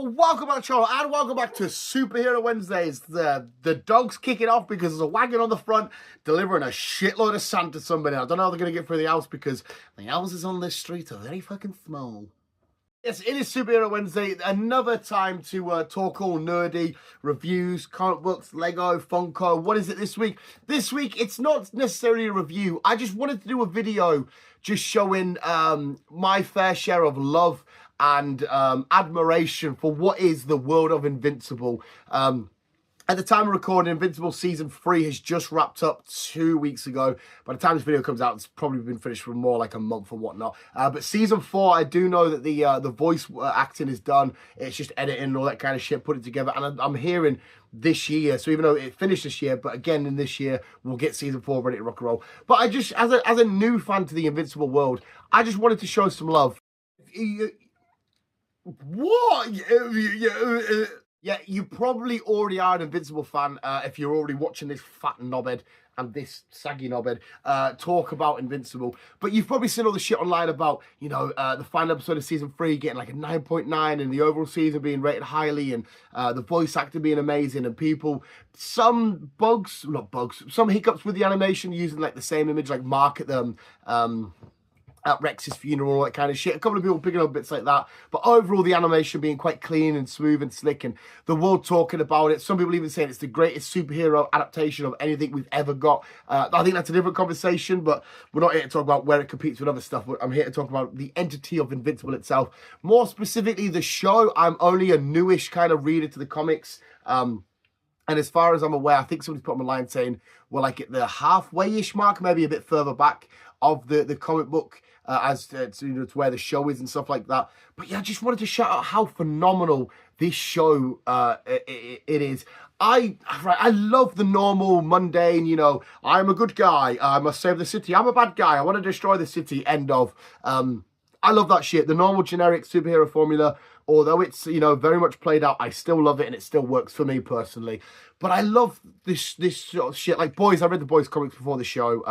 Welcome back to the channel and welcome back to Superhero Wednesdays. The dog's kicking off because there's a wagon on the front delivering a shitload of sand to somebody. I don't know how they're going to get through the house because the houses on this street are very fucking small. Yes, it is Superhero Wednesday. Another time to talk all nerdy, reviews, comic books, Lego, Funko. What is it this week? This week, it's not necessarily a review. I just wanted to do a video just showing my fair share of love and admiration for what is the world of Invincible. At the time of recording, Invincible Season 3 has just wrapped up 2 weeks ago. By the time this video comes out, it's probably been finished for more like a month or whatnot. But Season 4, I do know that the voice acting is done. It's just editing and all that kind of shit, put it together. And I'm hearing this year, so even though it finished this year, but again in this year, we'll get Season 4 ready to rock and roll. But I just, as a new fan to the Invincible world, I just wanted to show some love. What? Yeah, you probably already are an Invincible fan if you're already watching this fat knobhead and this saggy knobhead talk about Invincible. But you've probably seen all the shit online about, you know, the final episode of Season 3 getting like a 9.9 and the overall season being rated highly and the voice actor being amazing and people, some hiccups with the animation using like the same image, like Mark at them, at Rex's funeral, all that kind of shit. A couple of people picking up bits like that. But overall, the animation being quite clean and smooth and slick and the world talking about it. Some people even saying it's the greatest superhero adaptation of anything we've ever got. I think that's a different conversation, but we're not here to talk about where it competes with other stuff. I'm here to talk about the entity of Invincible itself. More specifically, the show. I'm only a newish kind of reader to the comics. And as far as I'm aware, I think somebody's put on a line saying we're like at the halfway-ish mark, maybe a bit further back of the comic book. As to, you know, to where the show is and stuff like that. But yeah, I just wanted to shout out how phenomenal this show it is. I love the normal, mundane, you know, I'm a good guy, I must save the city, I'm a bad guy, I want to destroy the city, end of. I love that shit, the normal generic superhero formula, although it's, you know, very much played out, I still love it and it still works for me personally. But I love this sort of shit. Like Boys, I read the Boys comics before the show,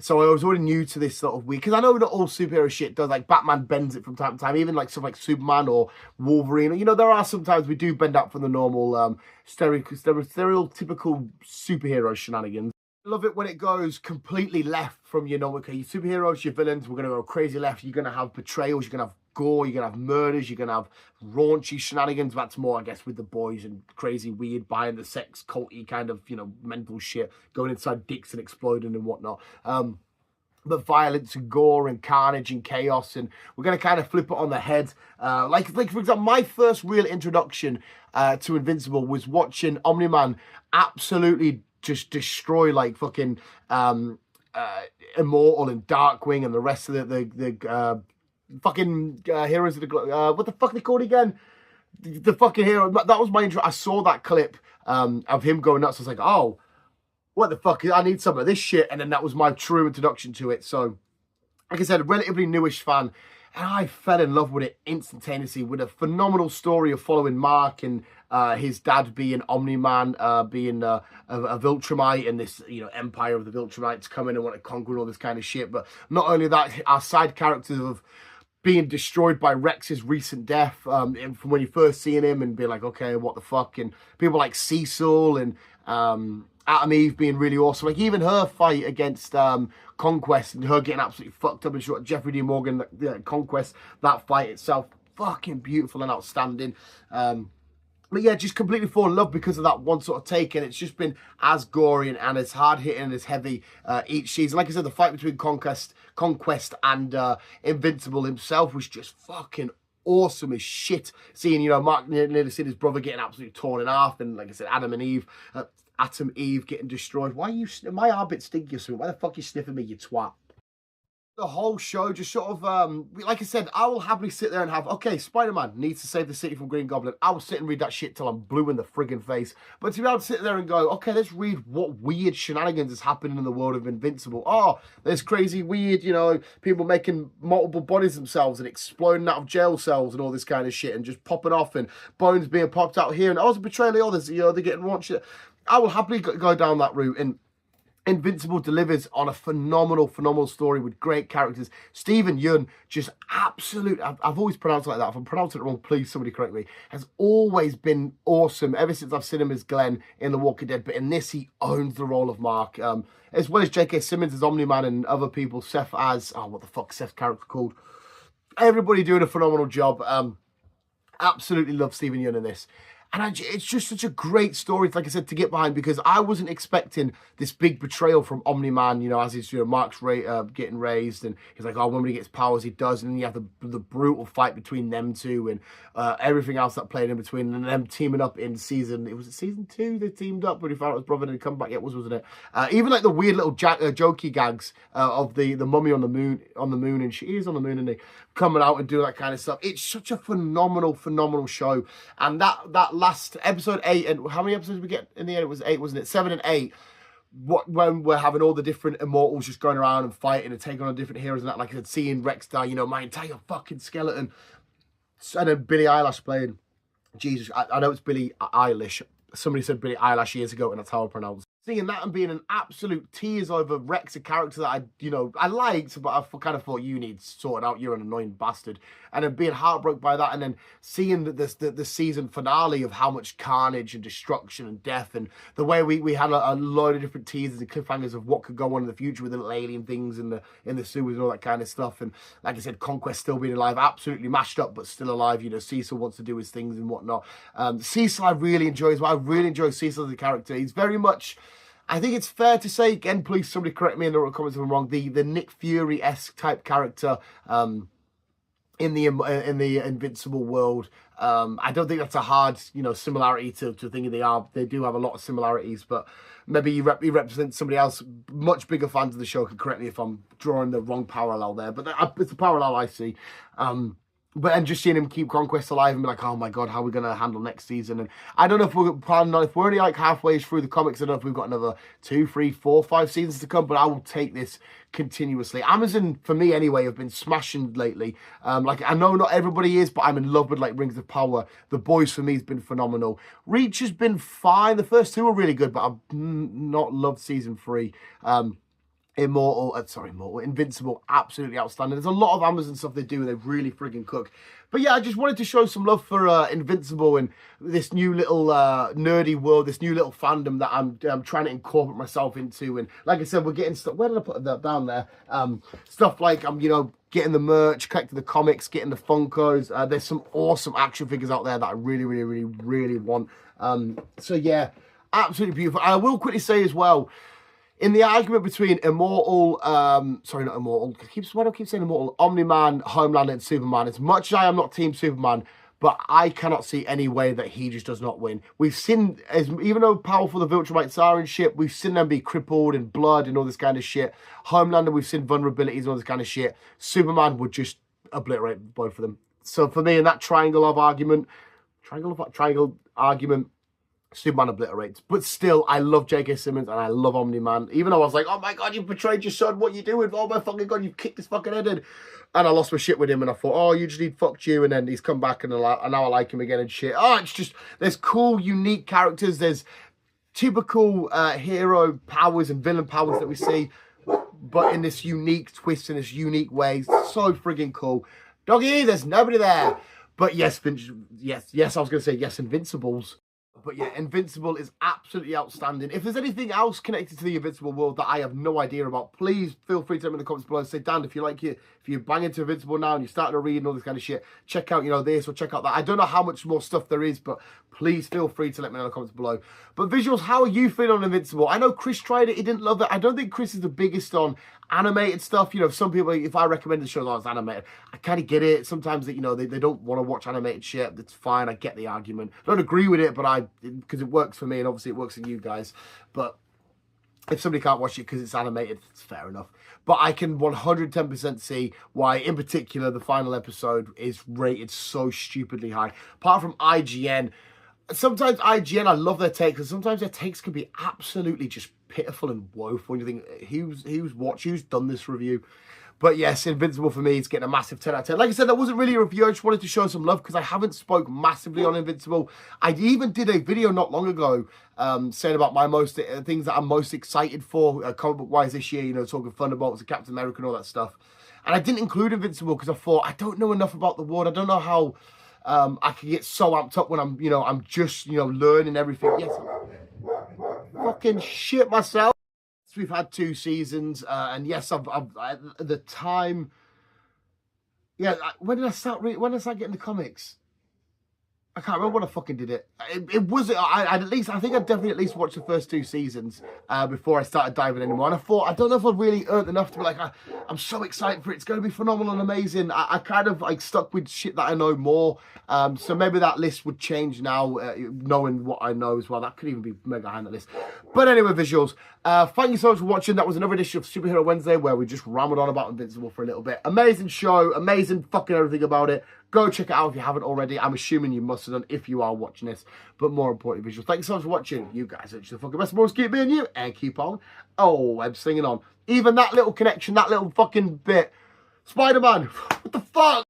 so I was already new to this sort of week, because I know not all superhero shit does, like Batman bends it from time to time, even like stuff like Superman or Wolverine. You know, there are sometimes we do bend out from the normal stereotypical superhero shenanigans. I love it when it goes completely left from, you know, okay, your superheroes, your villains, we're going to go crazy left. You're going to have betrayals, you're going to have gore, you're going to have murders, you're going to have raunchy shenanigans. That's more, I guess, with the boys and crazy, weird, behind the sex, culty kind of, you know, mental shit, going inside dicks and exploding and whatnot. But violence and gore and carnage and chaos, and we're going to kind of flip it on the head. Like for example, my first real introduction to Invincible was watching Omni-Man absolutely just destroy like fucking Immortal and Darkwing and the rest of the fucking heroes of the what the fuck are they called again? The fucking hero. That was my intro. I saw that clip of him going nuts. I was like, oh, what the fuck? I need some of this shit. And then that was my true introduction to it. So, like I said, relatively newish fan. And I fell in love with it instantaneously, with a phenomenal story of following Mark and his dad being Omni-Man, being a Viltrumite, and this, you know, empire of the Viltrumites coming and want to conquer all this kind of shit. But not only that, our side characters of being destroyed by Rex's recent death, from when you first seeing him and being like, okay, what the fuck? And people like Cecil and Atom Eve being really awesome. Like even her fight against Conquest and her getting absolutely fucked up and shot. Jeffrey D. Morgan, Conquest, that fight itself, fucking beautiful and outstanding. But yeah, just completely fall in love because of that one sort of take, and it's just been as gory and as hard-hitting and as heavy each season. Like I said, the fight between Conquest and Invincible himself was just fucking awesome as shit. Seeing, you know, Mark nearly seeing his brother getting absolutely torn in half, and like I said, Atom Eve getting destroyed. Why are you, my armpit stinky or something? Why the fuck are you sniffing me, you twat? The whole show just sort of, like I said, I will happily sit there and have, okay, Spider-Man needs to save the city from Green Goblin. I will sit and read that shit till I'm blue in the friggin' face. But to be able to sit there and go, okay, let's read what weird shenanigans is happening in the world of Invincible. Oh, there's crazy weird, you know, people making multiple bodies themselves and exploding out of jail cells and all this kind of shit and just popping off and bones being popped out here. And I was a betrayal of others, you know, they're getting launched. I will happily go down that route. And Invincible delivers on a phenomenal story with great characters. Steven Yeun, just absolute, I've always pronounced it like that. If I'm pronouncing it wrong, please somebody correct me. Has always been awesome ever since I've seen him as Glenn in The Walking Dead. But in this, he owns the role of Mark. As well as J.K. Simmons as Omni-Man and other people. Seth as, what the fuck Seth's character called? Everybody doing a phenomenal job. Absolutely love Steven Yeun in this. And it's just such a great story, like I said, to get behind, because I wasn't expecting this big betrayal from Omni-Man, as he's, Mark's getting raised, and he's like, oh, when he gets powers, he does, and then you have the brutal fight between them two, and everything else that played in between, and them teaming up in season 2 they teamed up when he found out his brother didn't come back yet, wasn't it? Even like the weird little jokey gags of the mummy on the moon, and she is on the moon, and they coming out and doing that kind of stuff. It's such a phenomenal show, and that last episode 8, and how many episodes did we get in the end? It was 8, wasn't it? 7 and 8. When we're having all the different immortals just going around and fighting and taking on different heroes and that, like I said, seeing Rex die, my entire fucking skeleton, and then Billie Eilish playing. Jesus, I know it's Billie Eilish. Somebody said Billie Eilish years ago, and that's how I pronounce it. Seeing that and being an absolute tears over Rex, a character that I liked, but I kind of thought, you need sorted out, you're an annoying bastard. And then being heartbroken by that, and then seeing the season finale of how much carnage and destruction and death, and the way we had a load of different teasers and cliffhangers of what could go on in the future with the little alien things in the sewers and all that kind of stuff. And like I said, Conquest still being alive, absolutely mashed up, but still alive. Cecil wants to do his things and whatnot. Cecil I really enjoy as well. I really enjoy Cecil as a character. He's very much, I think it's fair to say, again, please somebody correct me in the comments if I'm wrong, the Nick Fury-esque type character in the Invincible world. I don't think that's a hard, similarity to thinking they do have a lot of similarities, but maybe he represents somebody else. Much bigger fans of the show can correct me if I'm drawing the wrong parallel there, but it's a parallel I see. But then just seeing him keep Conquest alive and be like, oh my god, how are we going to handle next season? And I don't know if we're planning on, if we're only like halfway through the comics, I don't know if we've got another 2, 3, 4, 5 seasons to come, but I will take this continuously. Amazon, for me anyway, have been smashing lately. Like, I know not everybody is, but I'm in love with like Rings of Power. The Boys for me has been phenomenal. Reach has been fine. The first 2 were really good, but I've not loved season 3. Invincible, absolutely outstanding. There's a lot of Amazon stuff they do and they really friggin' cook. But yeah, I just wanted to show some love for Invincible and this new little nerdy world, this new little fandom that I'm trying to incorporate myself into. And like I said, we're getting stuff. Where did I put that down there? Stuff like getting the merch, collecting the comics, getting the Funkos. There's some awesome action figures out there that I really want. So yeah, absolutely beautiful. And I will quickly say as well, in the argument between Immortal, sorry, not Immortal, why do I keep saying Immortal? Omni-Man, Homelander, and Superman. As much as I am not Team Superman, but I cannot see any way that he just does not win. We've seen, even though powerful the Viltrumites are and shit, we've seen them be crippled and blood and all this kind of shit. Homelander, we've seen vulnerabilities and all this kind of shit. Superman would just obliterate both of them. So for me, in that triangle argument, Superman obliterates. But still, I love J.K. Simmons and I love Omni-Man. Even though I was like, oh my god, you betrayed your son, what you doing? Oh my fucking god, you kicked his fucking head in. And I lost my shit with him and I thought, oh, you just need fucked you. And then he's come back and now I like him again and shit. Oh, it's just, there's cool, unique characters. There's typical hero powers and villain powers that we see, but in this unique twist, in this unique way. So friggin' cool. Doggy, there's nobody there. But yes, yes, I was going to say yes, Invincibles. But yeah, Invincible is absolutely outstanding. If there's anything else connected to the Invincible world that I have no idea about, please feel free to let me in the comments below. Say, Dan, if you're banging into Invincible now and you're starting to read and all this kind of shit, check out, this or check out that. I don't know how much more stuff there is, but please feel free to let me know in the comments below. But visuals, how are you feeling on Invincible? I know Chris tried it, he didn't love it. I don't think Chris is the biggest on animated stuff. Some people, if I recommend the show that it's animated, I kind of get it. Sometimes they don't want to watch animated shit. That's fine. I get the argument. I don't agree with it, but because it works for me and obviously it works for you guys. But if somebody can't watch it because it's animated, it's fair enough. But I can 110% see why, in particular, the final episode is rated so stupidly high. Apart from IGN, sometimes IGN, I love their takes, and sometimes their takes can be absolutely just pitiful and woeful. And you think, who's done this review? But yes, Invincible for me is getting a massive 10 out of 10. Like I said, that wasn't really a review. I just wanted to show some love because I haven't spoke massively on Invincible. I even did a video not long ago saying about my things that I'm most excited for comic book wise this year, you know, talking Thunderbolts and Captain America and all that stuff. And I didn't include Invincible because I thought, I don't know enough about the world. I don't know how I can get so amped up when I'm, you know, I'm just, you know, learning everything. Yes, fucking shit myself. We've had 2 seasons, and yes, I've at the time. Yeah, when did I start? When did I start getting the comics? I can't remember when I fucking did it. It was I think I definitely at least watched the first 2 seasons before I started diving anymore. And I thought, I don't know if I've really earned enough to be like, I'm so excited for it. It's going to be phenomenal and amazing. I kind of like stuck with shit that I know more. So maybe that list would change now, knowing what I know as well. That could even be mega high on the list. But anyway, visuals. Thank you so much for watching. That was another edition of Superhero Wednesday where we just rambled on about Invincible for a little bit. Amazing show. Amazing fucking everything about it. Go check it out if you haven't already. I'm assuming you must have done if you are watching this. But more importantly, visuals. Thank you so much for watching. You guys are just the fucking best. Boys, keep being you and keep on. Oh, I'm singing on. Even that little connection, that little fucking bit. Spider-Man. What the fuck?